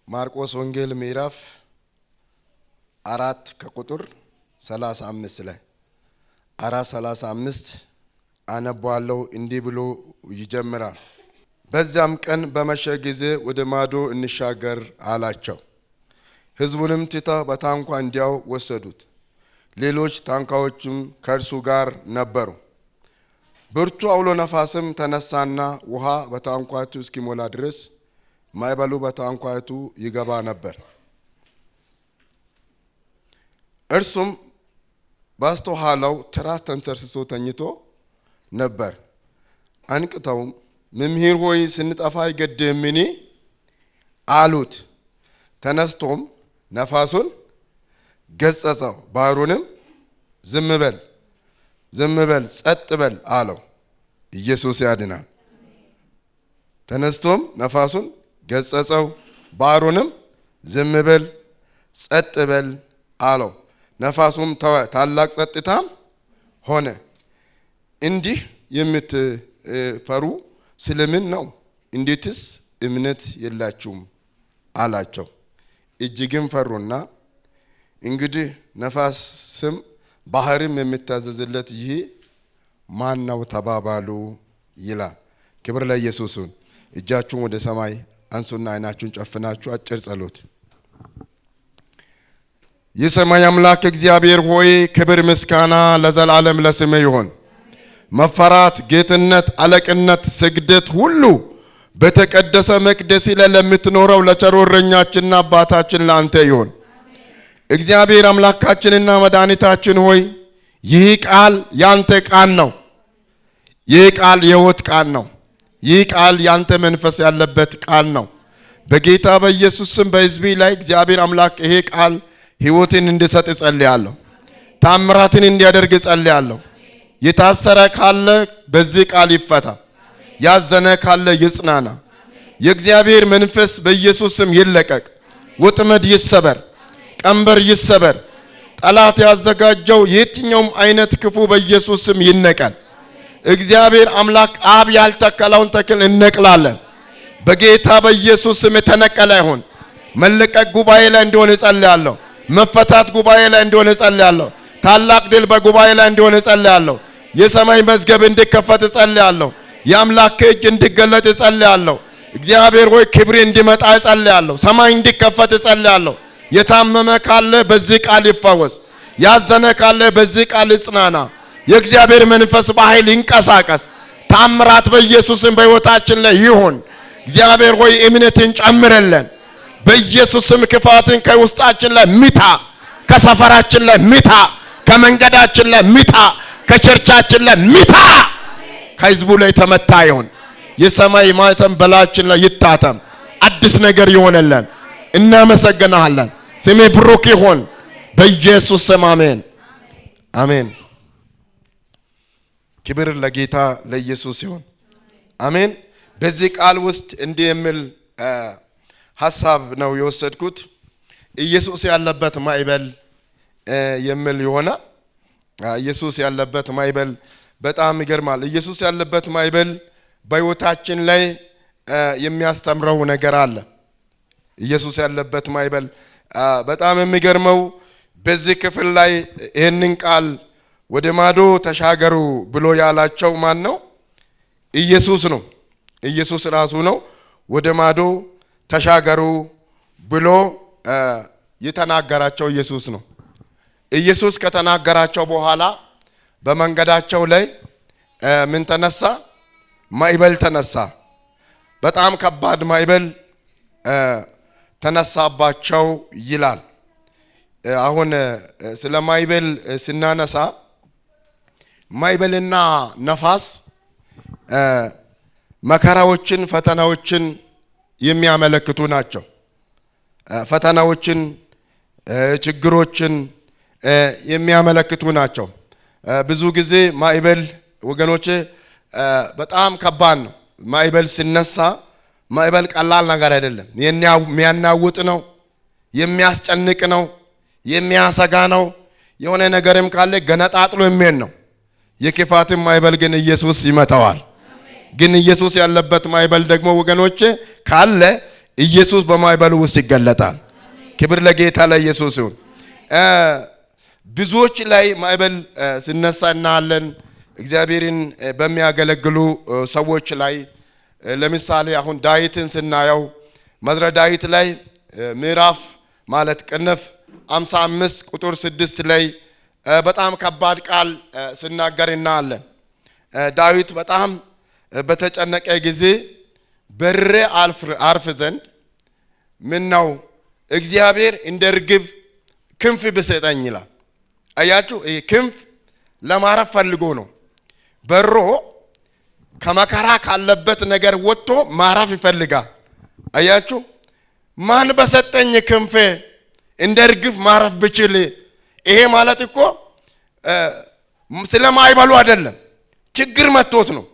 ማርቆስ ወንጌል ምዕራፍ 4 ከቁጥር 35 ላይ 4:35 አነባለሁ። እንዲህ ብሎ ይጀምራል። በዚያም ቀን በመሸ ጊዜ ወደ ማዶ እንሻገር አላቸው። ሕዝቡንም ትተው በታንኳ እንዲያው ወሰዱት። ሌሎች ታንኳዎችም ከእርሱ ጋር ነበሩ። ብርቱ አውሎ ነፋስም ተነሳና ውሃ በታንኳይቱ እስኪሞላ ድረስ ማዕበሉ በታንኳይቱ ይገባ ነበር። እርሱም በስተኋላው ትራስ ተንተርስሶ ተኝቶ ነበር። አንቅተውም መምህር ሆይ ስንጠፋ አይገድህምን አሉት። ተነስቶም ነፋሱን ገሰጸው፣ ባህሩንም ዝም በል ጸጥ በል አለው። ኢየሱስ ያድናል። ተነስቶም ነፋሱን ገሰጸው፣ ባህሩንም ዝም በል ጸጥ በል አለው። ነፋሱም ተወ፣ ታላቅ ጸጥታም ሆነ። እንዲህ የምትፈሩ ስለምን ነው? እንዴትስ እምነት የላችሁም አላቸው። እጅግም ፈሩና እንግዲህ ነፋስም ባህርም የሚታዘዝለት ይህ ማን ነው ተባባሉ ይላል። ክብር ለኢየሱስ ይሁን። እጃችሁን ወደ ሰማይ አንሱና አይናችሁን ጨፍናችሁ አጭር ጸሎት። የሰማይ አምላክ እግዚአብሔር ሆይ ክብር ምስጋና ለዘላለም ለስምህ ይሁን። መፈራት፣ ጌትነት፣ አለቅነት፣ ስግደት ሁሉ በተቀደሰ መቅደስ ላይ ለምትኖረው ለቸር እረኛችንና አባታችን ለአንተ ይሁን። እግዚአብሔር አምላካችንና መድኃኒታችን ሆይ ይህ ቃል ያንተ ቃል ነው። ይህ ቃል የሕይወት ቃል ነው። ይህ ቃል ያንተ መንፈስ ያለበት ቃል ነው። በጌታ በኢየሱስ ስም በሕዝቤ ላይ እግዚአብሔር አምላክ ይሄ ቃል ሕይወትን እንዲሰጥ እጸልያለሁ። ታምራትን እንዲያደርግ እጸልያለሁ። የታሰረ ካለ በዚህ ቃል ይፈታ። ያዘነ ካለ ይጽናና። የእግዚአብሔር መንፈስ በኢየሱስ ስም ይለቀቅ። ወጥመድ ይሰበር፣ ቀንበር ይሰበር። ጠላት ያዘጋጀው የትኛውም አይነት ክፉ በኢየሱስ ስም ይነቀል። እግዚአብሔር አምላክ አብ ያልተከለውን ተክል እንነቅላለን። በጌታ በኢየሱስ ስም የተነቀለ ይሁን። መለቀቅ ጉባኤ ላይ እንዲሆን እጸልያለሁ። መፈታት ጉባኤ ላይ እንዲሆን እጸልያለሁ። ታላቅ ድል በጉባኤ ላይ እንዲሆን እጸልያለሁ። የሰማይ መዝገብ እንዲከፈት እጸልያለሁ። የአምላክ እጅ እንዲገለጥ እጸልያለሁ። እግዚአብሔር ሆይ ክብር እንዲመጣ እጸልያለሁ። ሰማይ እንዲከፈት እጸልያለሁ። የታመመ ካለ በዚህ ቃል ይፈወስ። ያዘነ ካለ በዚህ ቃል ይጽናና። የእግዚአብሔር መንፈስ በኃይል ይንቀሳቀስ። ታምራት በኢየሱስም በሕይወታችን ላይ ይሁን። እግዚአብሔር ሆይ እምነትን ጨምረልን። በኢየሱስም ክፋትን ከውስጣችን ላይ ምታ። ከሰፈራችን ላይ ምታ። ከመንገዳችን ላይ ምታ። ከቸርቻችን ላይ ምታ። ከሕዝቡ ላይ ተመታ ይሁን። የሰማይ ማኅተም በላያችን ላይ ይታተም። አዲስ ነገር ይሆነልን። እናመሰግናለን። ስሜ ብሩክ ይሁን። በኢየሱስ ስም አሜን አሜን። ክብር ለጌታ ለኢየሱስ ይሁን። አሜን። በዚህ ቃል ውስጥ እንዲህ የሚል ሐሳብ ነው የወሰድኩት። ኢየሱስ ያለበት ማዕበል የሚል የሆነ ኢየሱስ ያለበት ማዕበል በጣም ይገርማል። ኢየሱስ ያለበት ማዕበል በሕይወታችን ላይ የሚያስተምረው ነገር አለ። ኢየሱስ ያለበት ማዕበል በጣም የሚገርመው በዚህ ክፍል ላይ ይህንን ቃል ወደ ማዶ ተሻገሩ ብሎ ያላቸው ማን ነው? ኢየሱስ ነው። ኢየሱስ ራሱ ነው። ወደ ማዶ ተሻገሩ ብሎ የተናገራቸው ኢየሱስ ነው። ኢየሱስ ከተናገራቸው በኋላ በመንገዳቸው ላይ ምን ተነሳ? ማዕበል ተነሳ። በጣም ከባድ ማዕበል ተነሳባቸው ይላል። አሁን ስለ ማዕበል ስናነሳ ማዕበልና ነፋስ መከራዎችን፣ ፈተናዎችን የሚያመለክቱ ናቸው። ፈተናዎችን፣ ችግሮችን የሚያመለክቱ ናቸው። ብዙ ጊዜ ማዕበል ወገኖቼ በጣም ከባድ ነው። ማዕበል ሲነሳ ማዕበል ቀላል ነገር አይደለም። የሚያናውጥ ነው፣ የሚያስጨንቅ ነው፣ የሚያሰጋ ነው። የሆነ ነገርም ካለ ገነጣጥሎ የሚሄድ ነው። የክፋትም ማዕበል ግን ኢየሱስ ይመታዋል። ግን ኢየሱስ ያለበት ማዕበል ደግሞ ወገኖቼ ካለ ኢየሱስ በማዕበሉ ውስጥ ይገለጣል። ክብር ለጌታ ለኢየሱስ ይሁን። ብዙዎች ላይ ማዕበል ሲነሳ እናያለን። እግዚአብሔርን በሚያገለግሉ ሰዎች ላይ ለምሳሌ አሁን ዳዊትን ስናየው መዝሙረ ዳዊት ላይ ምዕራፍ ማለት ቅንፍ 55 ቁጥር 6 ላይ በጣም ከባድ ቃል ሲናገር እናያለን። ዳዊት በጣም በተጨነቀ ጊዜ በርሬ አርፍ ዘንድ ምን ነው እግዚአብሔር እንደ ርግብ ክንፍ ብሰጠኝ ይላል። አያችሁ፣ ይሄ ክንፍ ለማረፍ ፈልጎ ነው። በሮ ከመከራ ካለበት ነገር ወጥቶ ማረፍ ይፈልጋል። አያችሁ፣ ማን በሰጠኝ ክንፍ እንደ ርግብ ማረፍ ብችል። ይሄ ማለት እኮ ስለማይበሉ አይደለም፣ ችግር መጥቶት ነው።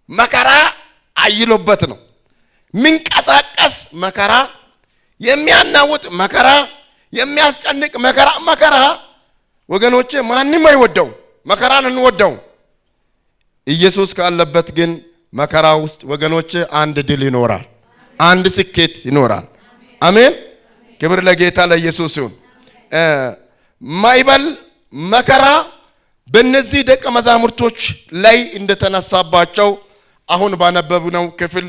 መከራ አይሎበት ነው። ሚንቀሳቀስ መከራ፣ የሚያናውጥ መከራ፣ የሚያስጨንቅ መከራ ወገኖቼ ማንም አይወደው። መከራን እንወደው። ኢየሱስ ካለበት ግን መከራ ውስጥ ወገኖቼ አንድ ድል ይኖራል፣ አንድ ስኬት ይኖራል። አሜን። ክብር ለጌታ ለኢየሱስ ይሁን። ማዕበል መከራ በእነዚህ ደቀ መዛሙርቶች ላይ እንደተነሳባቸው አሁን ባነበብነው ክፍል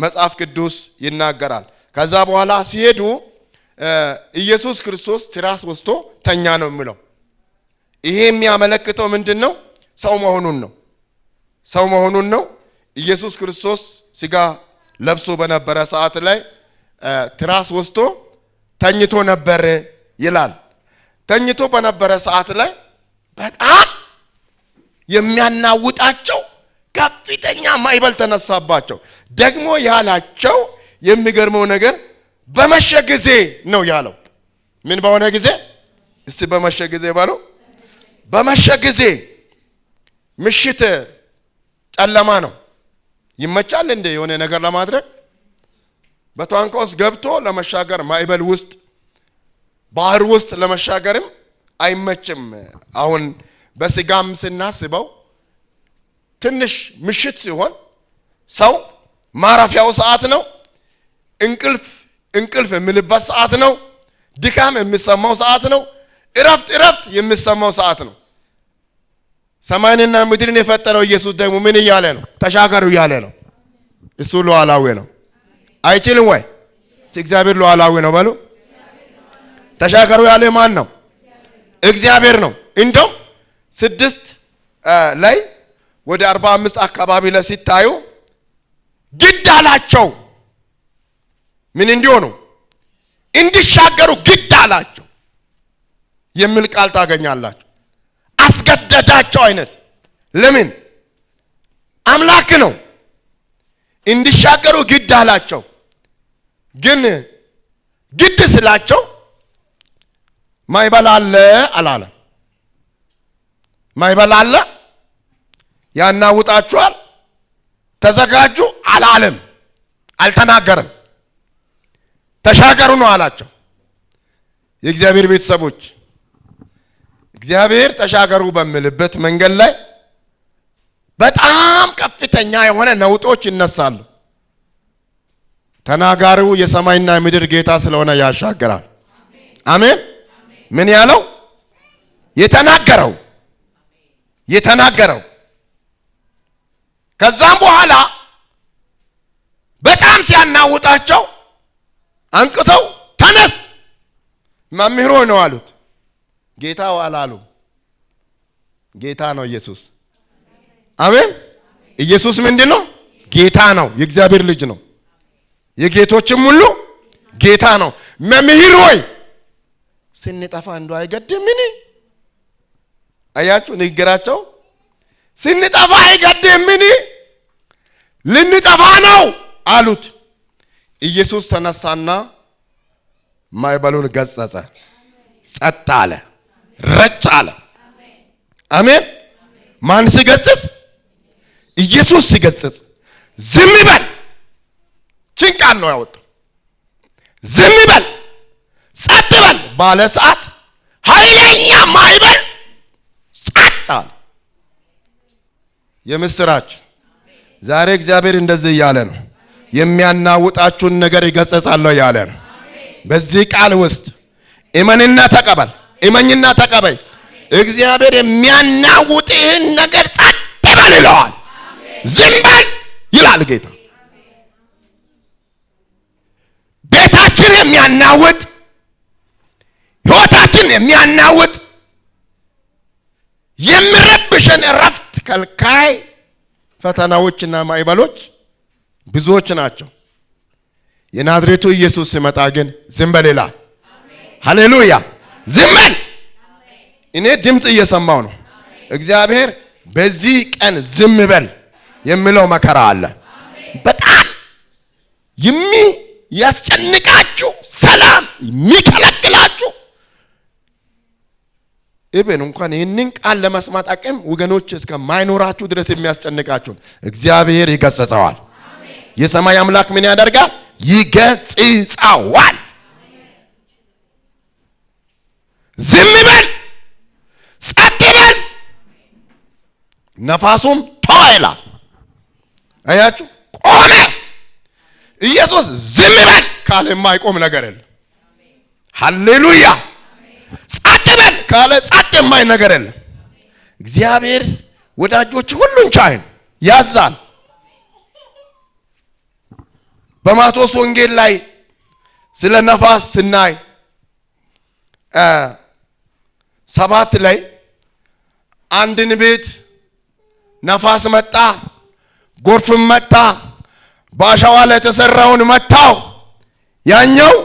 መጽሐፍ ቅዱስ ይናገራል። ከዛ በኋላ ሲሄዱ ኢየሱስ ክርስቶስ ትራስ ወስዶ ተኛ ነው የሚለው። ይሄ የሚያመለክተው ምንድነው? ሰው መሆኑን ነው። ሰው መሆኑን ነው። ኢየሱስ ክርስቶስ ሥጋ ለብሶ በነበረ ሰዓት ላይ ትራስ ወስዶ ተኝቶ ነበር ይላል። ተኝቶ በነበረ ሰዓት ላይ በጣም የሚያናውጣቸው ከፍተኛ ማዕበል ተነሳባቸው። ደግሞ ያላቸው የሚገርመው ነገር በመሸ ጊዜ ነው ያለው። ምን በሆነ ጊዜ? እስቲ በመሸ ጊዜ ባለው። በመሸ ጊዜ ምሽት ጨለማ ነው። ይመቻል እንደ የሆነ ነገር ለማድረግ በታንኳ ውስጥ ገብቶ ለመሻገር ማዕበል ውስጥ ባህር ውስጥ ለመሻገርም አይመችም። አሁን በስጋም ስናስበው ትንሽ ምሽት ሲሆን ሰው ማረፊያው ሰዓት ነው። እንቅልፍ የሚልበት ሰዓት ነው። ድካም የሚሰማው ሰዓት ነው። እረፍት የሚሰማው ሰዓት ነው። ሰማይንና ምድርን የፈጠረው ኢየሱስ ደግሞ ምን እያለ ነው? ተሻገሩ እያለ ነው። እሱ ሉዓላዊ ነው። አይችልም ወይ? እግዚአብሔር ሉዓላዊ ነው በሉ። ተሻገሩ ያለ ማን ነው? እግዚአብሔር ነው። እንደውም 6 ላይ ወደ 45 አካባቢ ላይ ሲታዩ ግድ አላቸው። ምን እንዲሆኑ? እንዲሻገሩ ግድ አላቸው የሚል ቃል ታገኛላችሁ። አስገደዳቸው አይነት። ለምን? አምላክ ነው። እንዲሻገሩ ግድ አላቸው። ግን ግድ ስላቸው ማዕበል አለ አላለም። ማዕበል አለ ያናውጣቸዋል ተዘጋጁ አላለም። አልተናገረም። ተሻገሩ ነው አላቸው። የእግዚአብሔር ቤተሰቦች እግዚአብሔር ተሻገሩ በሚልበት መንገድ ላይ በጣም ከፍተኛ የሆነ ነውጦች ይነሳሉ። ተናጋሪው የሰማይና የምድር ጌታ ስለሆነ ያሻገራል። አሜን። ምን ያለው? የተናገረው ከዛም በኋላ በጣም ሲያናውጣቸው አንቅተው ተነስ መምህሮ ነው አሉት። ጌታው አላሉም። ጌታ ነው ኢየሱስ። አሜን። ኢየሱስ ምንድነው? ጌታ ነው። የእግዚአብሔር ልጅ ነው። የጌቶችም ሁሉ ጌታ ነው። መምህር ሆይ ስንጠፋ እንደው አይገድምን? አያችሁ ንግግራቸው። ስንጠፋ አይገድምን? ልንጠፋ ነው አሉት። ኢየሱስ ተነሳና ማዕበሉን ገሰጸ። ጸጥ አለ፣ ረጭ አለ። አሜን። ማን ሲገስጽ? ኢየሱስ ሲገስጽ ዝም በል ጭንቃን ነው ያወጣው። ዝም በል ጸጥ በል ባለ ሰዓት ኃይለኛ ማዕበል ጸጥ አለ። የምስራች ዛሬ እግዚአብሔር እንደዚህ እያለ ነው። የሚያናውጣችሁን ነገር ይገሰጻለሁ ያለ ነው። በዚህ ቃል ውስጥ እመንና ተቀበል፣ እመኝና ተቀበል። እግዚአብሔር የሚያናውጥህን ነገር ጸጥ በል ይለዋል። ዝም በል ይላል ጌታ። ቤታችን የሚያናውጥ፣ ሕይወታችን የሚያናውጥ፣ የሚረብሸን እረፍት ከልካይ ፈተናዎችና ማዕበሎች ብዙዎች ናቸው። የናዝሬቱ ኢየሱስ ሲመጣ ግን ዝም በል ይላል። ሃሌሉያ! ዝም በል። እኔ ድምፅ እየሰማው ነው። እግዚአብሔር በዚህ ቀን ዝም በል የሚለው መከራ አለ። በጣም የሚያስጨንቃችሁ፣ ሰላም የሚከለክላችሁ፣ ኢብን እንኳን ይህንን ቃል ለመስማት አቅም ወገኖች እስከማይኖራችሁ ድረስ የሚያስጨንቃችሁን እግዚአብሔር ይገስጸዋል። የሰማይ አምላክ ምን ያደርጋል? ይገስጸዋል። ዝም በል፣ ጸጥ በል። ነፋሱም ተወ ይላል። አያችሁ፣ ቆመ። ኢየሱስ ዝም በል ካለ የማይቆም ነገር የለም። ሃሌሉያ! ጸጥ በል ካለ ጸጥ የማይ ነገር የለም። እግዚአብሔር ወዳጆች ሁሉን ቻይ ያዛል። በማቴዎስ ወንጌል ላይ ስለ ነፋስ ስናይ 7 ላይ አንድን ቤት ነፋስ መጣ፣ ጎርፍም መጣ፣ በአሸዋ ላይ የተሰራውን መታው። ያኛው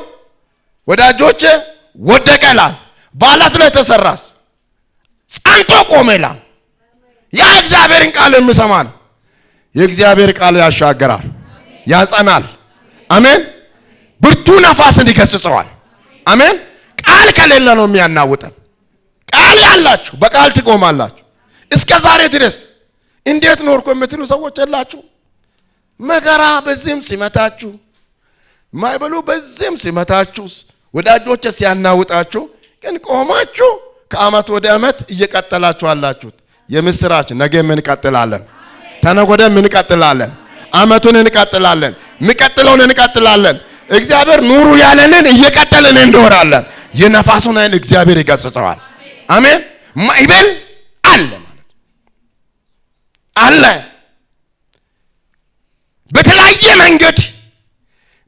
ወዳጆች ወደቀ ይላል። በዓለት ላይ ተሰራስ ጸንቶ ቆመ ይላል። ያ እግዚአብሔርን ቃል የሚሰማ ነው። የእግዚአብሔር ቃል ያሻገራል፣ ያጸናል። አሜን። ብርቱ ነፋስን ይገስጸዋል። አሜን። ቃል ከሌለ ነው የሚያናውጠን። ቃል ያላችሁ በቃል ትቆማላችሁ። እስከ ዛሬ ድረስ እንዴት ኖርኩ የምትሉ ሰዎች የላችሁ? መከራ በዚህም ሲመታችሁ፣ ማዕበሉ በዚህም ሲመታችሁ፣ ወዳጆች ሲያናውጣችሁ ግን ቆማችሁ ከዓመት ወደ ዓመት እየቀጠላችሁ አላችሁት። የምስራች ነገ ምን እንቀጥላለን፣ ተነገ ወዲያ ምን እንቀጥላለን፣ ዓመቱን እንቀጥላለን፣ የሚቀጥለውን እንቀጥላለን። እግዚአብሔር ኑሩ ያለንን እየቀጠልን እንኖራለን። የነፋሱን ኃይል እግዚአብሔር ይገስጸዋል። አሜን። ማዕበል አለ ማለት አለ። በተለያየ መንገድ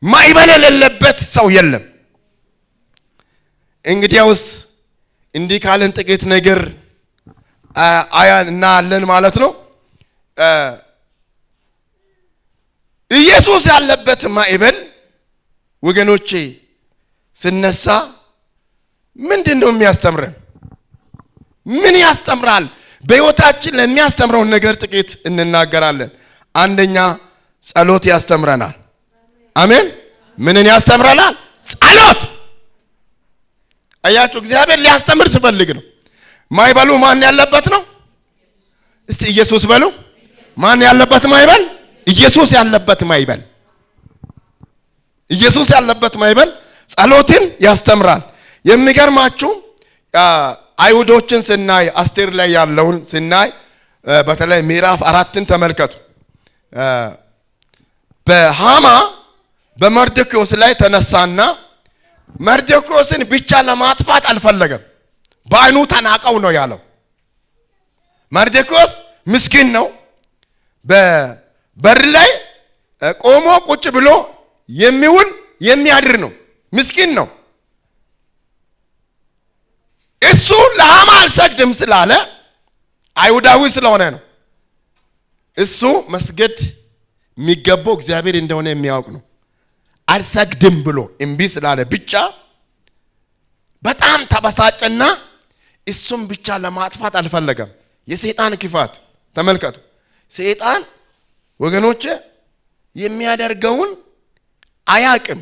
ማዕበል የሌለበት ሰው የለም። እንግዲያውስ እንዲህ ካልን ጥቂት ነገር እናያለን ማለት ነው። ኢየሱስ ያለበት ማዕበል ወገኖቼ ስነሳ ምንድነው የሚያስተምረን? ምን ያስተምራል? በሕይወታችን ለሚያስተምረውን ነገር ጥቂት እንናገራለን። አንደኛ ጸሎት ያስተምረናል። አሜን። ምንን ያስተምረናል? ጸሎት። አያችሁ፣ እግዚአብሔር ሊያስተምር ሲፈልግ ነው። ማዕበሉ ማን ያለበት ነው? እስቲ ኢየሱስ በሉ። ማን ያለበት ማዕበል? ኢየሱስ ያለበት ማዕበል። ኢየሱስ ያለበት ማዕበል ጸሎትን ያስተምራል። የሚገርማችሁ አይሁዶችን ስናይ፣ አስቴር ላይ ያለውን ስናይ፣ በተለይ ምዕራፍ 4ን ተመልከቱ። በሃማ በመርዶክዮስ ላይ ተነሳና መርዶክዮስን ብቻ ለማጥፋት አልፈለገም። በአይኑ ተናቀው ነው ያለው። መርዶክዮስ ምስኪን ነው። በበር ላይ ቆሞ ቁጭ ብሎ የሚውል የሚያድር ነው። ምስኪን ነው። እሱ ለሃማ አልሰግድም ስላለ አይሁዳዊ ስለሆነ ነው። እሱ መስገድ የሚገባው እግዚአብሔር እንደሆነ የሚያውቅ ነው። አልሰግድም ብሎ እምቢ ስላለ ብቻ በጣም ተበሳጨና እሱም ብቻ ለማጥፋት አልፈለገም። የሰይጣን ክፋት ተመልከቱ። ሰይጣን ወገኖቼ የሚያደርገውን አያቅም።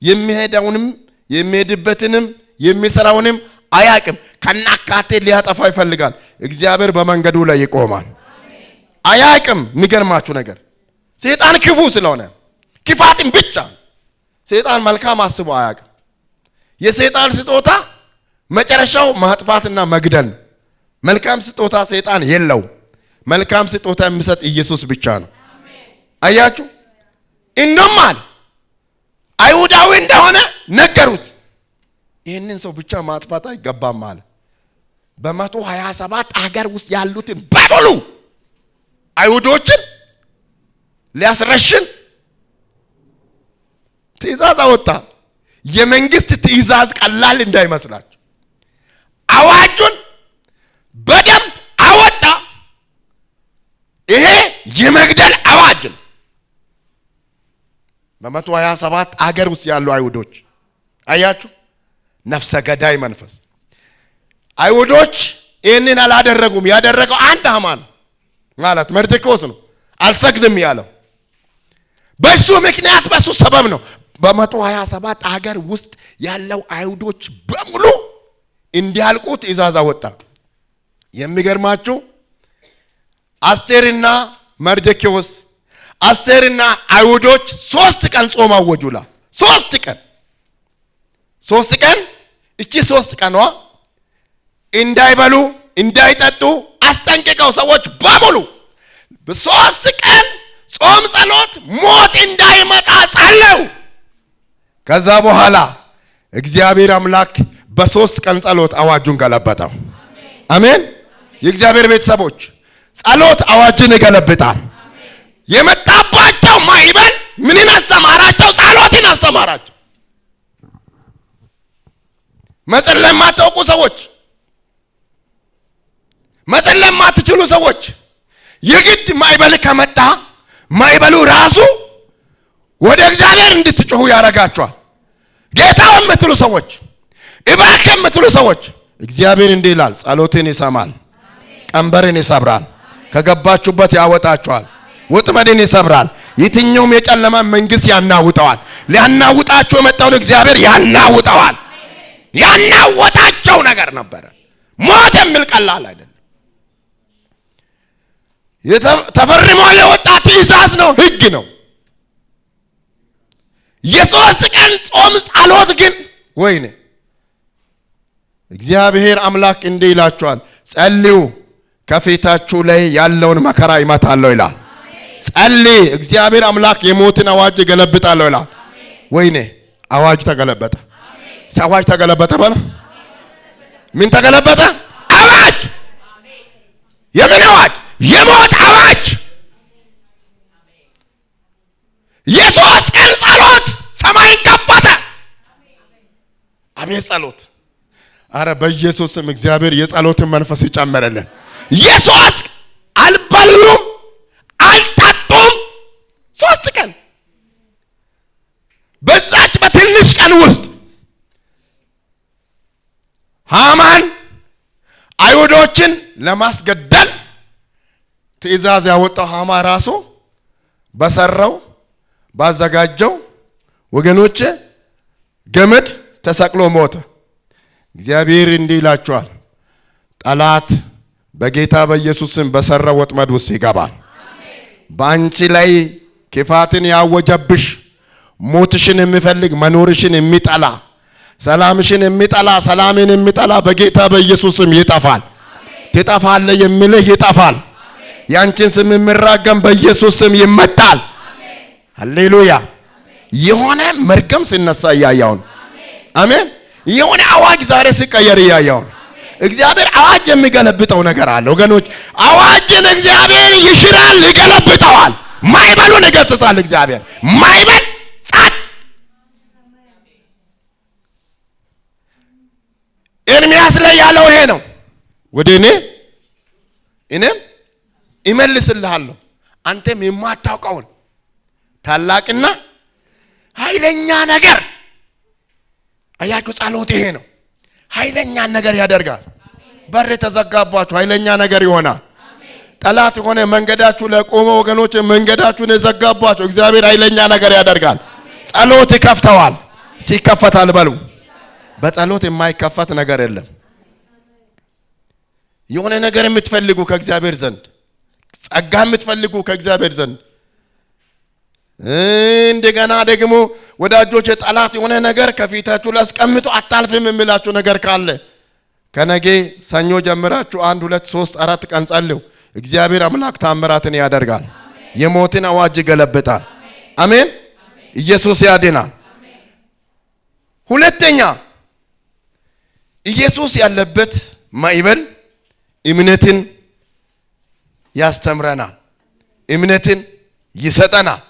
የሚሄደውንም የሚሄድበትንም የሚሰራውንም አያቅም። ከናካቴ ሊያጠፋ ይፈልጋል። እግዚአብሔር በመንገዱ ላይ ይቆማል። አያቅም። የሚገርማችሁ ነገር ሰይጣን ክፉ ስለሆነ ክፋትን ብቻ። ሰይጣን መልካም አስቦ አያቅም። የሰይጣን ስጦታ መጨረሻው ማጥፋትና መግደል። መልካም ስጦታ ሰይጣን የለው። መልካም ስጦታ የሚሰጥ ኢየሱስ ብቻ ነው። አያችሁ፣ እንደማል አይሁዳዊ እንደሆነ ነገሩት። ይህንን ሰው ብቻ ማጥፋት አይገባም ማለት በ127 አገር ውስጥ ያሉትን በሙሉ አይሁዶችን ሊያስረሽን ትእዛዝ አወጣ። የመንግስት ትእዛዝ ቀላል እንዳይመስላችሁ አዋጁን በደንብ አወጣ። ይሄ የመግደል አዋጅ ነው። በ127 አገር ውስጥ ያሉ አይሁዶች አያችሁ፣ ነፍሰ ገዳይ መንፈስ። አይሁዶች ይህንን አላደረጉም። ያደረገው አንድ ሃማን ማለት መርዶክዮስ ነው። አልሰግድም ያለው በሱ ምክንያት በሱ ሰበብ ነው። በ127 አገር ውስጥ ያለው አይሁዶች በሙሉ እንዲያልቁ ትእዛዝ አወጣ። የሚገርማችሁ አስቴርና መርዶክዮስ አስቴርና አይሁዶች 3 ቀን ጾም አወጁላ። 3 ቀን እቺ 3 ቀኗ እንዳይበሉ እንዳይጠጡ አስጠንቅቀው ሰዎች በሙሉ በ3 ቀን ጾም ጸሎት ሞት እንዳይመጣ ጸለዩ። ከዛ በኋላ እግዚአብሔር አምላክ በ3 ቀን ጸሎት አዋጁን ገለበጠው። አሜን። የእግዚአብሔር ቤተሰቦች ጸሎት አዋጅን ይገለብጣል። የመጣባቸው ማዕበል ምንን አስተማራቸው? ጸሎትን አስተማራቸው። መጸለይ የማታውቁ ሰዎች፣ መጸለይ የማትችሉ ሰዎች የግድ ማዕበል ከመጣ ማዕበሉ ራሱ ወደ እግዚአብሔር እንድትጮሁ ያደርጋቸዋል። ጌታ የምትሉ ሰዎች፣ እባክህ የምትሉ ሰዎች እግዚአብሔር እንዲህ ይላል፣ ጸሎትን ይሰማል፣ ቀንበርን ይሰብራል፣ ከገባችሁበት ያወጣችኋል፣ ወጥመድን ይሰብራል፣ የትኛውም የጨለማ መንግስት ያናውጠዋል። ሊያናውጣቸው የመጣውን እግዚአብሔር ያናውጠዋል። ያናወጣቸው ነገር ነበረ። ሞት የሚል ቀላል አይደለም። ተፈርሞ የወጣ ትእዛዝ ነው፣ ህግ ነው። የ3 ቀን ጾም ጸሎት ግን ወይኔ እግዚአብሔር አምላክ እንዲህ ይላችኋል፣ ጸልዩ ከፊታችሁ ላይ ያለውን መከራ ይመታለሁ ይላል። ጸልይ። እግዚአብሔር አምላክ የሞትን አዋጅ ገለብጣለሁ ይላል። ወይኔ አዋጅ ተገለበጠ። አዋጅ ተገለበጠ። በለ ምን ተገለበጠ? አዋጅ። የምን አዋጅ? የሞት አዋጅ። የ3 ቀን ጸሎት ሰማይን ከፈተ። አቤት ጸሎት! አረ በኢየሱስ ስም እግዚአብሔር የጸሎትን መንፈስ ይጨምርልን። የ3 አልበሉም አልጠጡም 3 ቀን። በዛች በትንሽ ቀን ውስጥ ሃማን አይሁዶችን ለማስገደል ትእዛዝ ያወጣው ሃማ ራሱ በሰራው ባዘጋጀው ወገኖች ገመድ ተሰቅሎ ሞተ። እግዚአብሔር እንዲህ ይላችኋል፣ ጠላት በጌታ በኢየሱስ ስም በሰራው ወጥመድ ውስጥ ይገባል። በአንቺ ላይ ክፋትን ያወጀብሽ፣ ሞትሽን የሚፈልግ መኖርሽን የሚጠላ፣ ሰላምሽን የሚጠላ ሰላምን የሚጠላ በጌታ በኢየሱስ ስም ይጠፋል። ትጠፋለህ የሚልህ ይጠፋል። ያንቺን ስም የሚራገም በኢየሱስ ስም ይመታል። ሃሌሉያ። የሆነ መርገም ሲነሳ እያያውን አሜን። የሆነ አዋጅ ዛሬ ሲቀየር እያያውን እግዚአብሔር አዋጅ የሚገለብጠው ነገር አለ ወገኖች። አዋጅን እግዚአብሔር ይሽራል፣ ይገለብጠዋል። ማዕበሉን ይገስጻል እግዚአብሔር። ማዕበል ጸጥ። ኤርምያስ ላይ ያለው ይሄ ነው። ወደ እኔም እመልስልሃለሁ አንተም የማታውቀውን ታላቅና ኃይለኛ ነገር። አያችሁ ጸሎት ይሄ ነው። ኃይለኛ ነገር ያደርጋል። በር ተዘጋባችሁ ኃይለኛ ነገር ይሆናል። ጠላት የሆነ መንገዳችሁ ለቆመ ወገኖች መንገዳችሁን የዘጋባችሁ እግዚአብሔር ኃይለኛ ነገር ያደርጋል። ጸሎት ይከፍተዋል። ሲከፈታል በሉ። በጸሎት የማይከፈት ነገር የለም። የሆነ ነገር የምትፈልጉ ከእግዚአብሔር ዘንድ፣ ጸጋ የምትፈልጉ ከእግዚአብሔር ዘንድ፣ እንደገና ደግሞ ወዳጆች ጠላት የሆነ ነገር ከፊታችሁ ላስቀምጡ አታልፍም የሚላችሁ ነገር ካለ ከነገ ሰኞ ጀምራችሁ 1 2 3 4 ቀን ጸልዩ። እግዚአብሔር አምላክ ታምራትን ያደርጋል። የሞትን አዋጅ ይገለብጣል። አሜን። ኢየሱስ ያድናል። ሁለተኛ ኢየሱስ ያለበት ማዕበል እምነትን ያስተምረናል፣ እምነትን ይሰጠናል።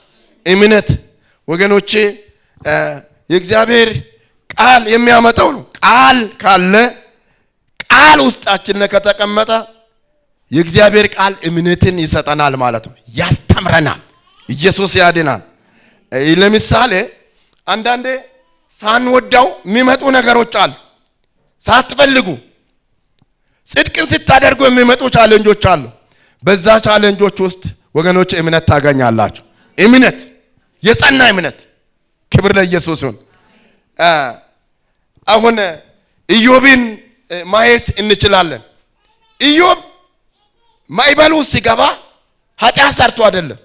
እምነት ወገኖቼ የእግዚአብሔር ቃል የሚያመጣው ነው። ቃል ካለ ቃል ውስጣችን ከተቀመጠ የእግዚአብሔር ቃል እምነትን ይሰጠናል ማለት ነው፣ ያስተምረናል። ኢየሱስ ያድናል። ለምሳሌ አንዳንዴ ሳንወዳው የሚመጡ ነገሮች አሉ። ሳትፈልጉ ጽድቅን ስታደርጉ የሚመጡ ቻሌንጆች አሉ። በዛ ቻሌንጆች ውስጥ ወገኖች እምነት ታገኛላችሁ። እምነት፣ የጸና እምነት። ክብር ለኢየሱስ ይሁን። አሁን ኢዮብን ማየት እንችላለን። ኢዮብ ማዕበሉ ሲገባ ኃጢአት ሰርቶ አይደለም።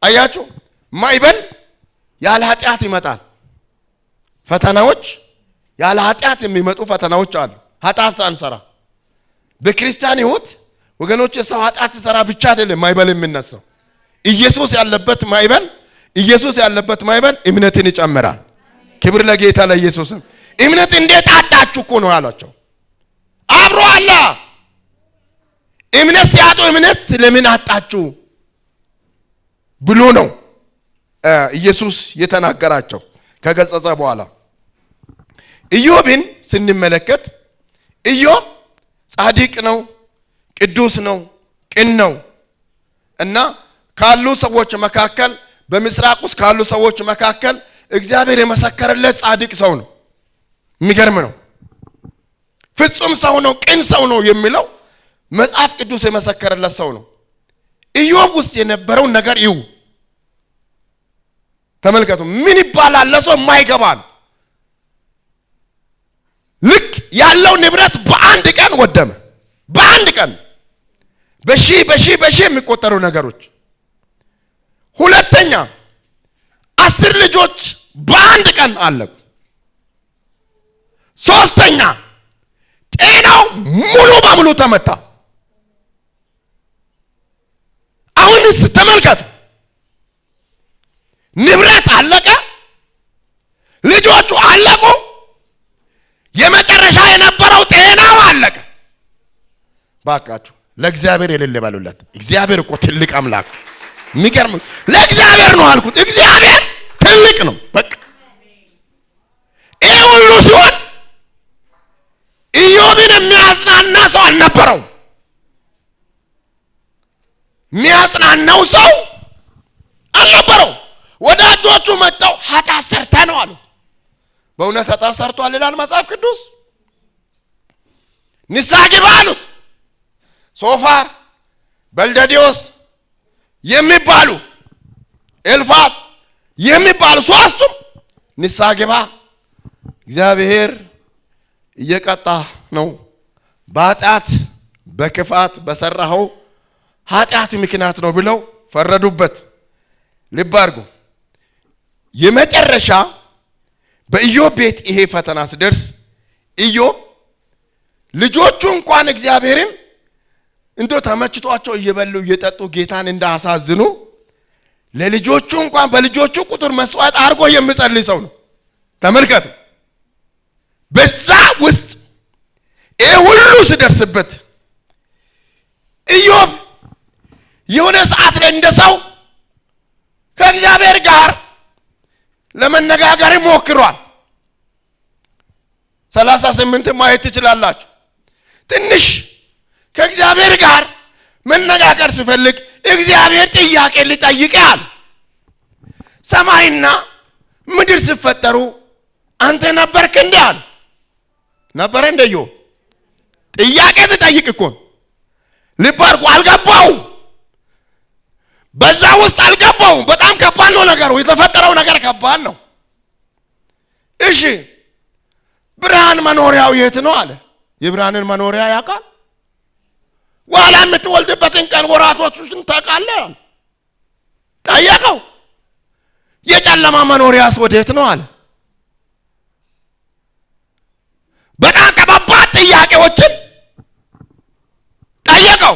አያችሁ፣ ማዕበል ያለ ኃጢአት ይመጣል። ፈተናዎች ያለ ኃጢአት የሚመጡ ፈተናዎች አሉ። ኃጢአት ሳንሰራ በክርስቲያን ሕይወት ወገኖች ሰው ኃጢአት ሲሰራ ብቻ አይደለም ማዕበል የሚነሳው። ኢየሱስ ያለበት ማዕበል እምነትን ይጨምራል። ክብር ለጌታ ለኢየሱስ። እምነት እንዴት አጣችሁ እኮ ነው ያሏቸው። አብሮ አለ። እምነት ሲያጡ እምነት ስለምን አጣችሁ ብሎ ነው ኢየሱስ የተናገራቸው ከገጸጸ በኋላ። ኢዮብን ስንመለከት ኢዮብ ጻድቅ ነው፣ ቅዱስ ነው፣ ቅን ነው እና ካሉ ሰዎች መካከል በምስራቅ ውስጥ ካሉ ሰዎች መካከል እግዚአብሔር የመሰከረለት ጻድቅ ሰው ነው። የሚገርም ነው። ፍጹም ሰው ነው፣ ቅን ሰው ነው የሚለው መጽሐፍ ቅዱስ የመሰከረለት ሰው ነው። ኢዮብ ውስጥ የነበረውን ነገር ይዩ፣ ተመልከቱ። ምን ይባላል ለሰው የማይገባ ነው። ልክ ያለው ንብረት በአንድ ቀን ወደመ። በአንድ ቀን በሺህ የሚቆጠሩ ነገሮች። ሁለተኛ 10 ልጆች በአንድ ቀን አለቁ። ሶስተኛ ጤናው ሙሉ በሙሉ ተመታ። አሁንስ ተመልከቱ፣ ንብረት አለቀ፣ ልጆቹ አለቁ፣ የመጨረሻ የነበረው ጤናው አለቀ። ባካችሁ ለእግዚአብሔር የሌለ ባሉለት። እግዚአብሔር እኮ ትልቅ አምላክ። የሚገርም ለእግዚአብሔር ነው አልኩት። እግዚአብሔር ትልቅ ነው። በቃ ይሄ ሁሉ ሲሆን ኢዮብን የሚያጽናና ሰው አልነበረው። የሚያጽናናው ሰው አልነበረው። ወዳጆቹ መጣው ኃጢአት ሰርተህ ነው አሉ። በእውነት ኃጢአት ሰርቷል ይላል መጽሐፍ ቅዱስ። ንስሐ ግባ አሉት። ሶፋር፣ በልደዲዮስ የሚባሉ ኤልፋዝ የሚባሉ ሶስቱም ንስሐ ግባ፣ እግዚአብሔር እየቀጣ ነው፣ በኃጢአት በክፋት በሰራኸው ኃጢአት ምክንያት ነው ብለው ፈረዱበት። ልብ አድርጉ። የመጨረሻ በኢዮብ ቤት ይሄ ፈተና ሲደርስ ኢዮብ ልጆቹ እንኳን እግዚአብሔርን እንዶ ተመችቷቸው እየበሉ እየጠጡ ጌታን እንዳያሳዝኑ ለልጆቹ እንኳን በልጆቹ ቁጥር መስዋዕት አድርጎ የሚጸልይ ሰው ነው። ተመልከቱ። በዛ ውስጥ ይሄ ሁሉ ሲደርስበት ኢዮብ የሆነ ሰዓት ላይ እንደ ሰው ከእግዚአብሔር ጋር ለመነጋገር ሞክሯል። 38 ማየት ትችላላችሁ። ትንሽ ከእግዚአብሔር ጋር መነጋገር ሲፈልግ እግዚአብሔር ጥያቄ ሊጠይቃል። ሰማይና ምድር ሲፈጠሩ አንተ ነበርክ እንዴ አለ። ነበር እንደዮ ጥያቄ ሲጠይቅ እኮ ልብ አድርጎ አልገባው። በዛ ውስጥ አልገባው። በጣም ከባድ ነው ነገሩ። የተፈጠረው ነገር ከባድ ነው። እሺ ብርሃን መኖሪያው የት ነው አለ። የብርሃንን መኖሪያ ያውቃል? ዋላ የምትወልድበትን ቀን ወራቶችን ታውቃለህ? ጠየቀው። የጨለማ መኖሪያስ ወዴት ነው አለ። በጣም ከባድ ጥያቄዎችን ጠየቀው።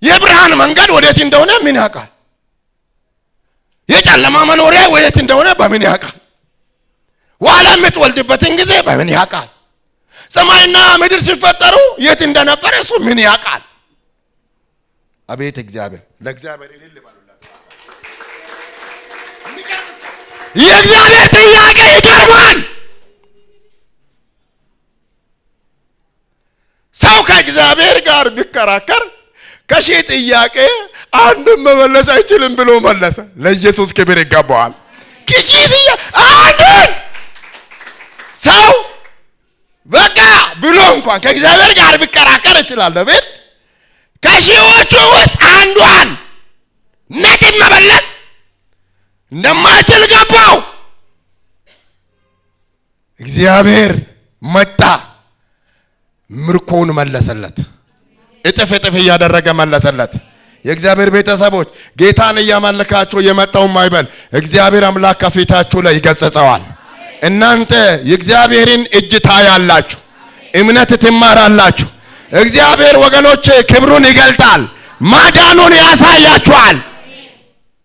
የብርሃን መንገድ ወዴት እንደሆነ ምን ያውቃል? የጨለማ መኖሪያ ወዴት እንደሆነ በምን ያውቃል? ዋላ የምትወልድበትን ጊዜ በምን ያውቃል? ሰማይና ምድር ሲፈጠሩ የት እንደነበረ እሱ ምን ያውቃል? አቤት እግዚአብሔር! ለእግዚአብሔር እልል በሉላት። የእግዚአብሔር ጥያቄ ይገርማል። ሰው ከእግዚአብሔር ጋር ቢከራከር ከሺህ ጥያቄ አንድም መመለስ አይችልም ብሎ መለሰ። ለኢየሱስ ክብር ይገባዋል። አንድን ሰው በቃ ብሎ እንኳን ከእግዚአብሔር ጋር ቢከራከር ይችላል። ቤት ከሺዎቹ ውስጥ አንዷን ነጥብ መመለስ እንደማይችል ገባው። እግዚአብሔር መጣ፣ ምርኮውን መለሰለት። እጥፍ እጥፍ እያደረገ መለሰለት። የእግዚአብሔር ቤተሰቦች ጌታን እያመለካችሁ የመጣውን ማይበል እግዚአብሔር አምላክ ከፊታችሁ ላይ ይገሥጸዋል። እናንተ የእግዚአብሔርን እጅ ታያላችሁ፣ እምነት ትማራላችሁ። እግዚአብሔር ወገኖቼ ክብሩን ይገልጣል፣ ማዳኑን ያሳያችኋል።